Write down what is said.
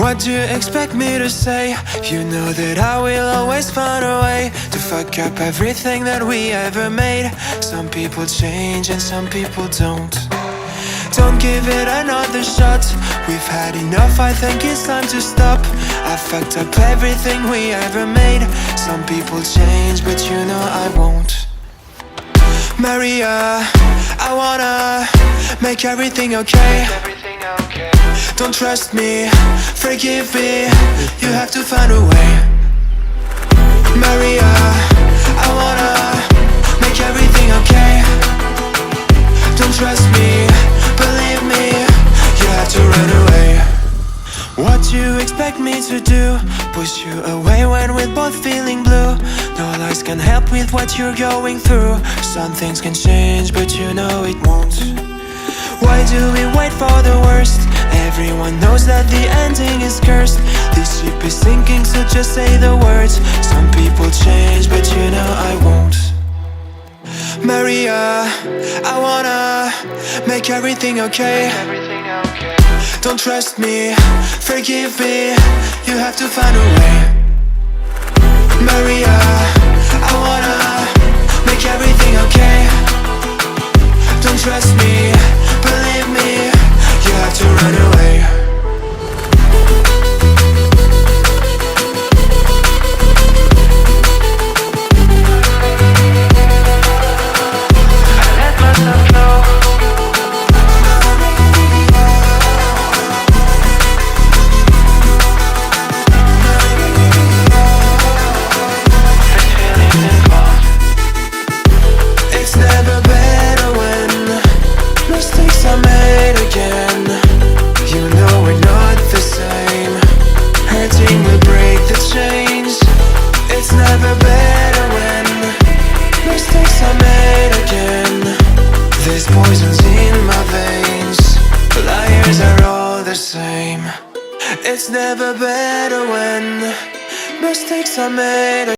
What do you expect me to say? You know that I will always find a way to fuck up everything that we ever made. Some people change and some people don't. Don't give it another shot. We've had enough, I think it's time to stop. I fucked up everything we ever made. Some people change, but you know I won't. Maria, I wanna make everything okay. Don't trust me, forgive me, you have to find a way. Maria, I wanna make everything okay. Don't trust me, believe me, you have to run away. What do you expect me to do? Push you away when we're both feeling blue. No lies can help with what you're going through. Some things can change, but you know it won't. Why do we wait for the worst? Everyone knows that the ending is cursed. This ship is sinking, so just say the words. Some people change, but you know I won't. Maria, I wanna make everything okay. Don't trust me, forgive me, you have to find a way. Maria, I wanna make everything okay. Don't trust me, believe me, you have to run away. I let myself go. This feeling's involved. It's never better when mistakes are made again. You know we're not the same. Hurting will break the chains. It's never better when mistakes are made again. There's poisons in my veins. Liars are all the same. It's never better when mistakes are made again.